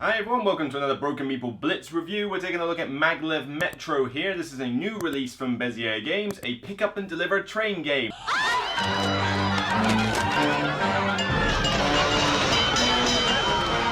Hi everyone, welcome to another Broken Meeple Blitz review. We're taking a look at Maglev Metro here. This is a new release from Bezier Games, a pick up and deliver train game.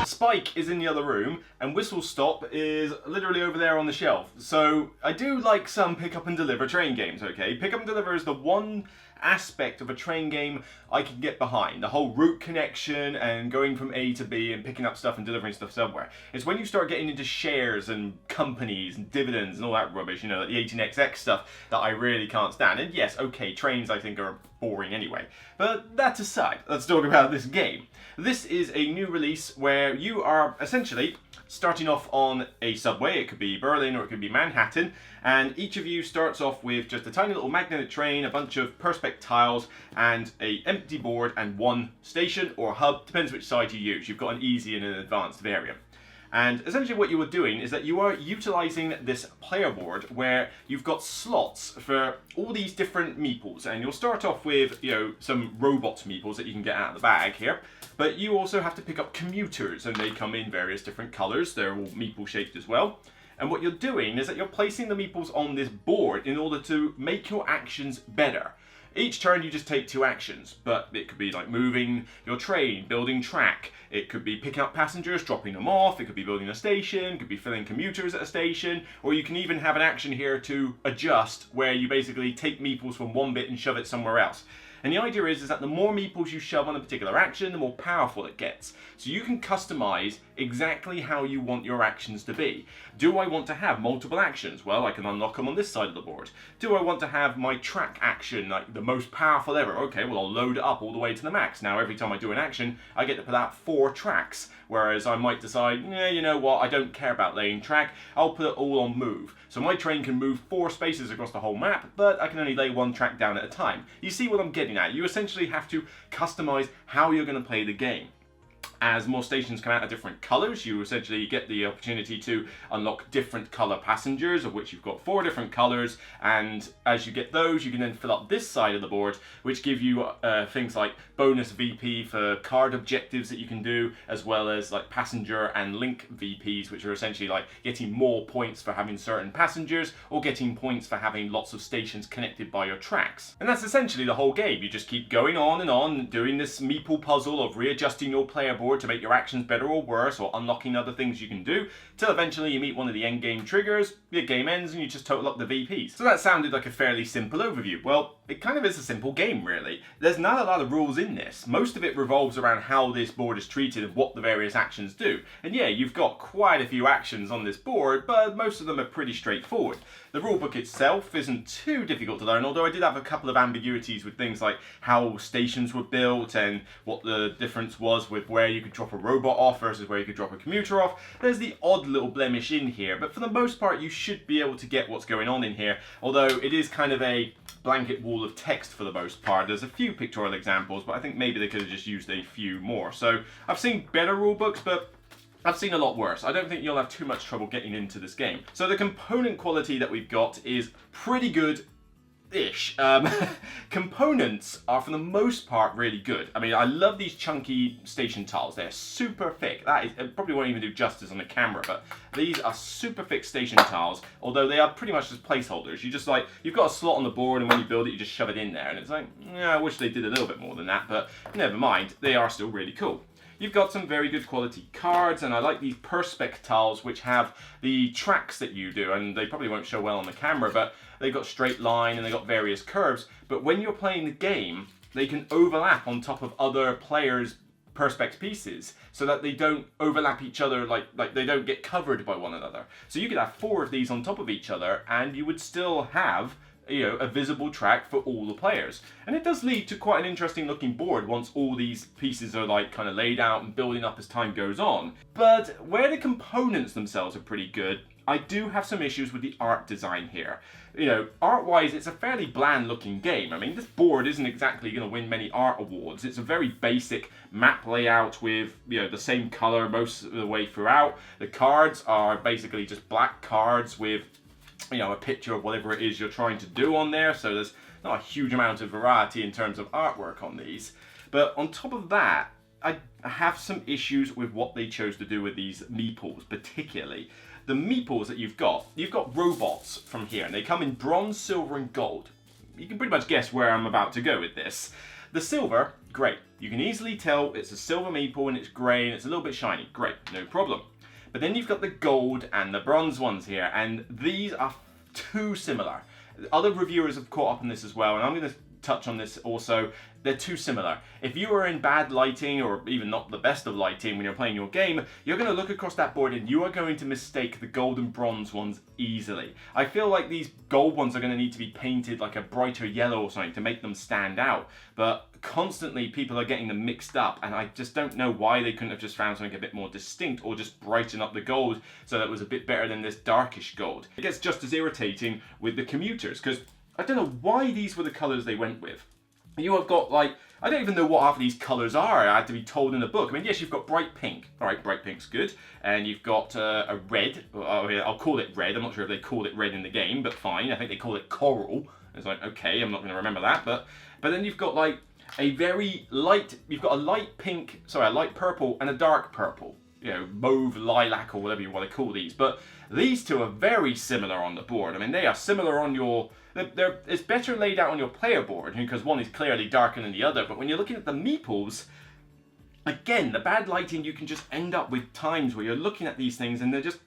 Spike is in the other room, and Whistle Stop is literally over there on the shelf. So I do like some pick up and deliver train games, okay? Pick up and deliver is the one aspect of a train game I can get behind. The whole route connection and going from A to B and picking up stuff and delivering stuff somewhere. It's when you start getting into shares and companies and dividends and all that rubbish, you know, like the 18xx stuff, that I really can't stand. And yes, okay, trains I think are boring anyway. But that aside, let's talk about this game. This is a new release where you are essentially starting off on a subway. It could be Berlin or it could be Manhattan, and each of you starts off with just a tiny little magnetic train, a bunch of perspex tiles, and an empty board and one station or hub, depends which side you use. You've got an easy and an advanced variant. And essentially what you are doing is that you are utilizing this player board where you've got slots for all these different meeples, and you'll start off with, you know, some robot meeples that you can get out of the bag here, but you also have to pick up commuters, and they come in various different colors. They're all meeple shaped as well. And what you're doing is that you're placing the meeples on this board in order to make your actions better. Each turn you just take 2 actions, but it could be like moving your train, building track, it could be picking up passengers, dropping them off, it could be building a station, it could be filling commuters at a station, or you can even have an action here to adjust where you basically take meeples from one bit and shove it somewhere else. And the idea is that the more meeples you shove on a particular action, the more powerful it gets. So you can customize exactly how you want your actions to be. Do I want to have multiple actions? Well, I can unlock them on this side of the board. Do I want to have my track action, like the most powerful ever? Okay, well I'll load it up all the way to the max. Now every time I do an action, I get to put out 4 tracks. Whereas I might decide, yeah, you know what, I don't care about laying track, I'll put it all on move. So my train can move 4 spaces across the whole map, but I can only lay 1 track down at a time. You see what I'm getting at? You essentially have to customize how you're going to play the game. As more stations come out of different colours, you essentially get the opportunity to unlock different colour passengers, of which you've got 4 different colours, and as you get those, you can then fill up this side of the board, which give you things like bonus VP for card objectives that you can do, as well as like passenger and link VPs, which are essentially like getting more points for having certain passengers, or getting points for having lots of stations connected by your tracks. And that's essentially the whole game. You just keep going on and on, doing this meeple puzzle of readjusting your player board to make your actions better or worse, or unlocking other things you can do, till eventually you meet one of the end game triggers, your game ends, and you just total up the VPs. So that sounded like a fairly simple overview. Well, it kind of is a simple game, really. There's not a lot of rules in this. Most of it revolves around how this board is treated and what the various actions do. And yeah, you've got quite a few actions on this board, but most of them are pretty straightforward. The rulebook itself isn't too difficult to learn, although I did have a couple of ambiguities with things like how stations were built and what the difference was with where you could drop a robot off versus where you could drop a commuter off. There's the odd little blemish in here, but for the most part you should be able to get what's going on in here, although it is kind of a blanket wall of text for the most part. There's a few pictorial examples, but I think maybe they could have just used a few more. So I've seen better rulebooks, but I've seen a lot worse. I don't think you'll have too much trouble getting into this game. So the component quality that we've got is pretty good-ish. Components are, for the most part, really good. I mean, I love these chunky station tiles. They're super thick. That is, it probably won't even do justice on the camera, but these are super thick station tiles, although they are pretty much just placeholders. You just like, you've got a slot on the board, and when you build it, you just shove it in there, and it's like, yeah, I wish they did a little bit more than that, but never mind. They are still really cool. You've got some very good quality cards, and I like these perspex tiles which have the tracks that you do, and they probably won't show well on the camera, but they've got straight line and they've got various curves, but when you're playing the game, they can overlap on top of other players' perspex pieces so that they don't overlap each other, like they don't get covered by one another. So you could have 4 of these on top of each other and you would still have, you know, a visible track for all the players. And it does lead to quite an interesting looking board once all these pieces are like kind of laid out and building up as time goes on. But where the components themselves are pretty good, I do have some issues with the art design here. You know, art-wise, it's a fairly bland looking game. I mean, this board isn't exactly going to win many art awards. It's a very basic map layout with, you know, the same color most of the way throughout. The cards are basically just black cards with, you know, a picture of whatever it is you're trying to do on there, so there's not a huge amount of variety in terms of artwork on these. But on top of that, I have some issues with what they chose to do with these meeples, particularly. The meeples that you've got robots from here, and they come in bronze, silver, and gold. You can pretty much guess where I'm about to go with this. The silver, great. You can easily tell it's a silver meeple and it's grey and it's a little bit shiny. Great, no problem. But then you've got the gold and the bronze ones here, and these are too similar. Other reviewers have caught up on this as well, and I'm going to touch on this also. They're too similar. If you are in bad lighting, or even not the best of lighting when you're playing your game, you're going to look across that board and you are going to mistake the gold and bronze ones easily. I feel like these gold ones are going to need to be painted like a brighter yellow or something to make them stand out, but constantly people are getting them mixed up, and I just don't know why they couldn't have just found something a bit more distinct, or just brighten up the gold so that it was a bit better than this darkish gold. It gets just as irritating with the commuters, because I don't know why these were the colours they went with. You have got, like, I don't even know what half of these colours are. I had to be told in the book. I mean, yes, you've got bright pink. All right, bright pink's good. And you've got a red. I'll call it red. I'm not sure if they called it red in the game, but fine. I think they call it coral. It's like, okay, I'm not going to remember that. But then you've got, like, a very light, you've got a light pink, sorry, a light purple and a dark purple. You know, mauve, lilac, or whatever you want to call these. But these two are very similar on the board. I mean, they are similar on your... it's better laid out on your player board, because one is clearly darker than the other. But when you're looking at the meeples, again, the bad lighting, you can just end up with times where you're looking at these things and they're just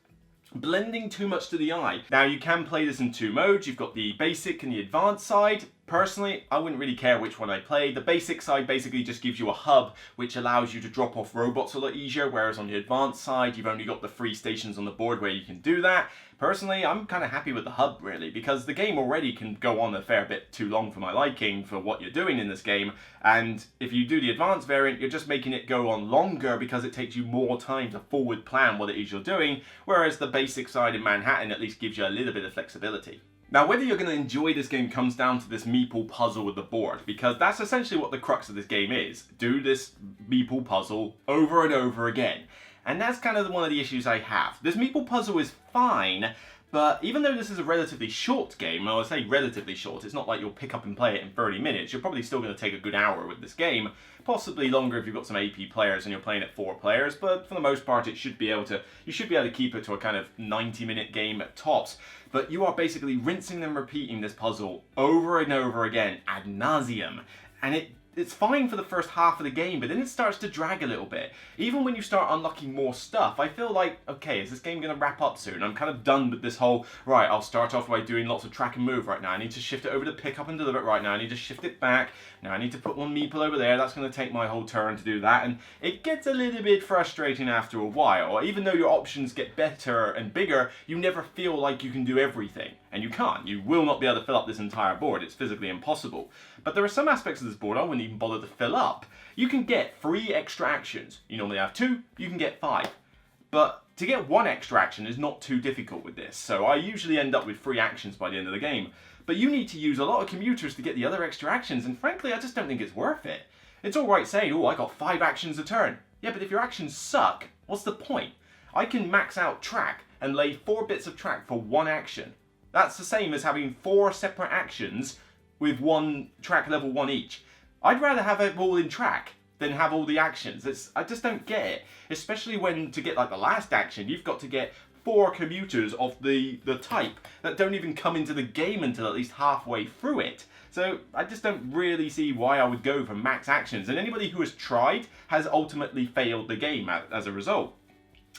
blending too much to the eye. Now, you can play this in two modes. You've got the basic and the advanced side. Personally, I wouldn't really care which one I play. The basic side basically just gives you a hub which allows you to drop off robots a lot easier, whereas on the advanced side, you've only got the 3 stations on the board where you can do that. Personally, I'm kind of happy with the hub, really, because the game already can go on a fair bit too long for my liking for what you're doing in this game, and if you do the advanced variant, you're just making it go on longer because it takes you more time to forward plan what it is you're doing, whereas the basic side in Manhattan at least gives you a little bit of flexibility. Now, whether you're going to enjoy this game comes down to this meeple puzzle with the board, because that's essentially what the crux of this game is. Do this meeple puzzle over and over again. And that's kind of one of the issues I have. This meeple puzzle is fine, but even though this is a relatively short game, well, I say relatively short, it's not like you'll pick up and play it in 30 minutes. You're probably still going to take a good hour with this game, possibly longer if you've got some AP players and you're playing at 4 players, but for the most part, you should be able to keep it to a kind of 90-minute game at tops. But you are basically rinsing and repeating this puzzle over and over again ad nauseum, and it's fine for the first half of the game, but then it starts to drag a little bit. Even when you start unlocking more stuff, I feel like, okay, is this game going to wrap up soon? I'm kind of done with this whole, right, I'll start off by doing lots of track and move right now. I need to shift it over to pick up and deliver it right now. I need to shift it back. Now I need to put one meeple over there. That's going to take my whole turn to do that. And it gets a little bit frustrating after a while. Even though your options get better and bigger, you never feel like you can do everything. And you can't. You will not be able to fill up this entire board. It's physically impossible. But there are some aspects of this board I wouldn't even bother to fill up. You can get 3 extra actions. You normally have 2, you can get 5. But to get 1 extra action is not too difficult with this. So I usually end up with 3 actions by the end of the game. But you need to use a lot of commuters to get the other extra actions, and frankly, I just don't think it's worth it. It's alright saying, oh, I got 5 actions a turn. Yeah, but if your actions suck, what's the point? I can max out track and lay 4 bits of track for 1 action. That's the same as having 4 separate actions with 1 track level 1 each. I'd rather have it all in track than have all the actions. I just don't get it. Especially when, to get like the last action, you've got to get 4 commuters of the type that don't even come into the game until at least halfway through it. So I just don't really see why I would go for max actions. And anybody who has tried has ultimately failed the game as a result.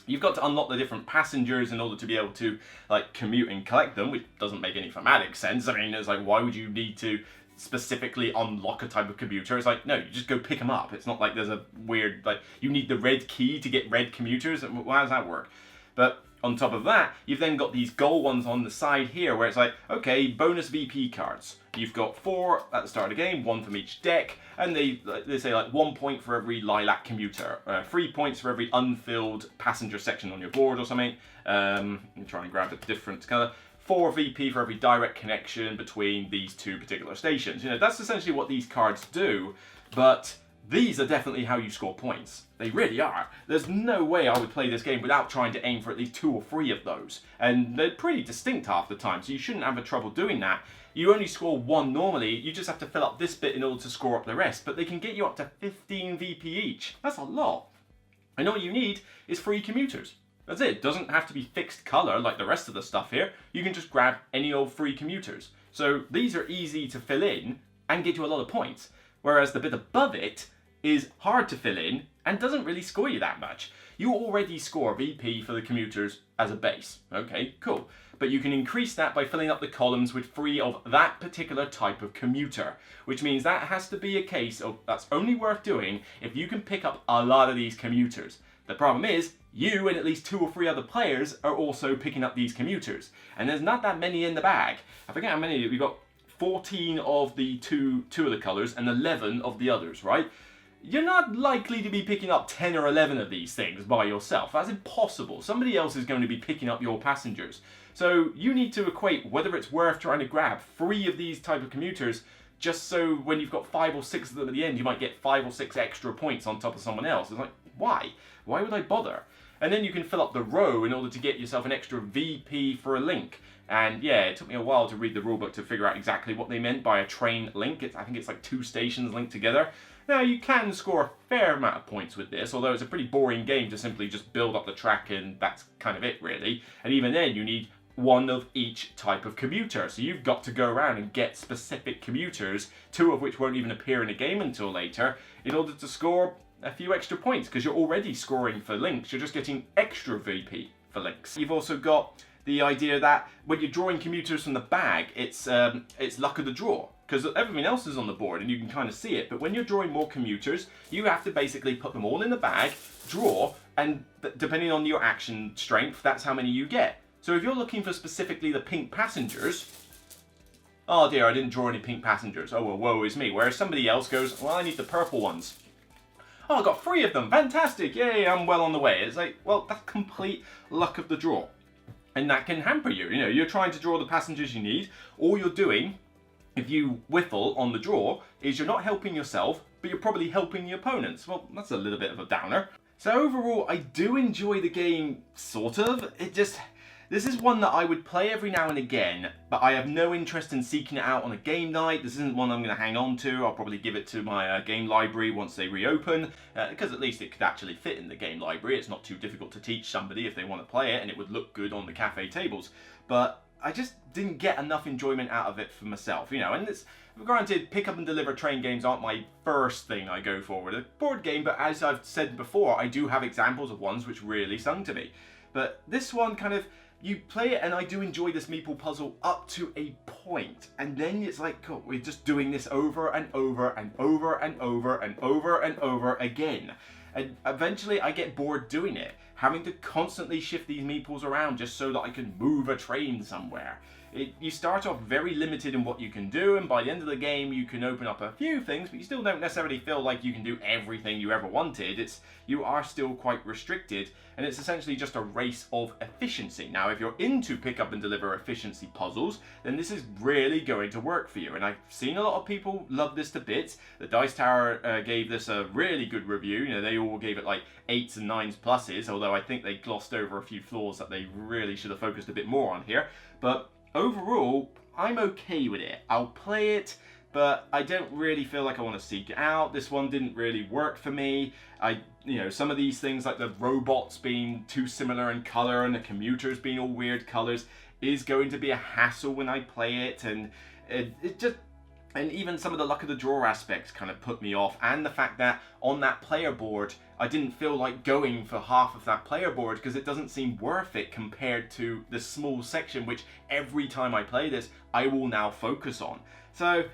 You've got to unlock the different passengers in order to be able to like commute and collect them, which doesn't make any thematic sense. I mean, it's like, why would you need to specifically unlock a type of commuter? It's like, no, you just go pick them up. It's not like there's a weird, like, you need the red key to get red commuters. How does that work? But on top of that, you've then got these gold ones on the side here where it's like, okay, bonus VP cards. You've got 4 at the start of the game, 1 from each deck, and they say like 1 point for every lilac commuter, 3 points for every unfilled passenger section on your board or something. I'm trying to grab a different colour. 4 VP for every direct connection between these 2 particular stations. You know, that's essentially what these cards do, but these are definitely how you score points. They really are. There's no way I would play this game without trying to aim for at least 2 or 3 of those. And they're pretty distinct half the time, so you shouldn't have a trouble doing that. you only score 1 normally, you just have to fill up this bit in order to score up the rest, but they can get you up to 15 VP each. That's a lot. And all you need is 3 commuters. That's it. It doesn't have to be fixed color like the rest of the stuff here. You can just grab any old 3 commuters. So these are easy to fill in and get you a lot of points. Whereas the bit above it is hard to fill in and doesn't really score you that much. You already score VP for the commuters as a base. Okay, cool. But you can increase that by filling up the columns with 3 of that particular type of commuter, which means that has to be a case of that's only worth doing if you can pick up a lot of these commuters. The problem is, you and at least 2 or 3 other players are also picking up these commuters, and there's not that many in the bag. I forget how many, we've got 14 of the two of the colors and 11 of the others, right? You're not likely to be picking up 10 or 11 of these things by yourself. That's impossible. Somebody else is going to be picking up your passengers. So you need to equate whether it's worth trying to grab 3 of these type of commuters just so when you've got 5 or 6 of them at the end, you might get 5 or 6 extra points on top of someone else. It's like, why? Why would I bother? And then you can fill up the row in order to get yourself an extra VP for a link. And yeah, it took me a while to read the rulebook to figure out exactly what they meant by a train link. I think it's like 2 stations linked together. Now, you can score a fair amount of points with this, although it's a pretty boring game to simply just build up the track and that's kind of it, really. And even then, you need 1 of each type of commuter. So you've got to go around and get specific commuters, 2 of which won't even appear in the game until later, in order to score a few extra points, because you're already scoring for links. You're just getting extra VP for links. You've also got the idea that when you're drawing commuters from the bag, it's luck of the draw, because everything else is on the board and you can kind of see it. But when you're drawing more commuters, you have to basically put them all in the bag, draw, and depending on your action strength, that's how many you get. So if you're looking for specifically the pink passengers, oh dear, I didn't draw any pink passengers. Oh well, woe is me. Whereas somebody else goes, well, I need the purple ones. Oh, I got 3 of them. Fantastic. Yay, I'm well on the way. It's like, well, that's complete luck of the draw. And that can hamper you. You know, you're trying to draw the passengers you need. All you're doing, if you whiffle on the draw, is you're not helping yourself, but you're probably helping the opponents. Well, that's a little bit of a downer. So overall, I do enjoy the game, sort of. This is one that I would play every now and again, but I have no interest in seeking it out on a game night. This isn't one I'm going to hang on to. I'll probably give it to my game library once they reopen, because at least it could actually fit in the game library. It's not too difficult to teach somebody if they want to play it, and it would look good on the cafe tables. But I just didn't get enough enjoyment out of it for myself, you know. And it's granted, pick up and deliver train games aren't my first thing I go for with a board game, but as I've said before, I do have examples of ones which really sung to me. But this one kind of, you play it, and I do enjoy this Meeple puzzle up to a point, and then it's like, cool, we're just doing this over and over and over and over and over and over again. And eventually I get bored doing it, having to constantly shift these meeples around just so that I can move a train somewhere. You start off very limited in what you can do, and by the end of the game you can open up a few things, but you still don't necessarily feel like you can do everything you ever wanted. You are still quite restricted, and it's essentially just a race of efficiency. Now, if you're into pick up and deliver efficiency puzzles, then this is really going to work for you, and I've seen a lot of people love this to bits. The Dice Tower gave this a really good review. You know, they all gave it like 8s and 9s pluses, although I think they glossed over a few flaws that they really should have focused a bit more on here. But overall, I'm okay with it. I'll play it, but I don't really feel like I want to seek it out. This one didn't really work for me. You know, some of these things like the robots being too similar in color and the commuters being all weird colors is going to be a hassle when I play it, and and even some of the luck of the draw aspects kind of put me off, and the fact that on that player board I didn't feel like going for half of that player board because it doesn't seem worth it compared to the small section which every time I play this I will now focus on. So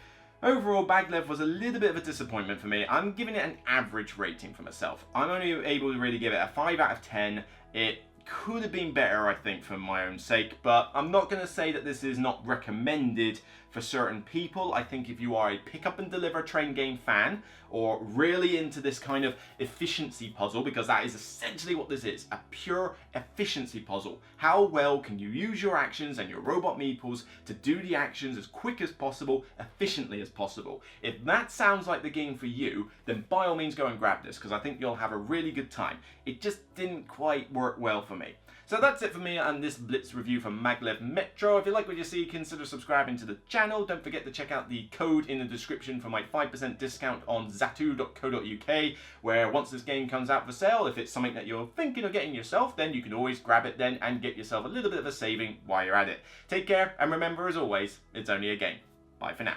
overall, Maglev was a little bit of a disappointment for me. I'm giving it an average rating for myself. I'm only able to really give it a 5 out of 10. It could have been better, I think, for my own sake, but I'm not going to say that this is not recommended for certain people. I think if you are a pick up and deliver train game fan, or really into this kind of efficiency puzzle, because that is essentially what this is, a pure efficiency puzzle. How well can you use your actions and your robot meeples to do the actions as quick as possible, efficiently as possible? If that sounds like the game for you, then by all means go and grab this, because I think you'll have a really good time. It just didn't quite work well for me. So that's it for me and this Blitz review for Maglev Metro. If you like what you see, consider subscribing to the channel. Don't forget to check out the code in the description for my 5% discount on zatu.co.uk, where once this game comes out for sale, if it's something that you're thinking of getting yourself, then you can always grab it then and get yourself a little bit of a saving while you're at it. Take care, and remember, as always, it's only a game. Bye for now.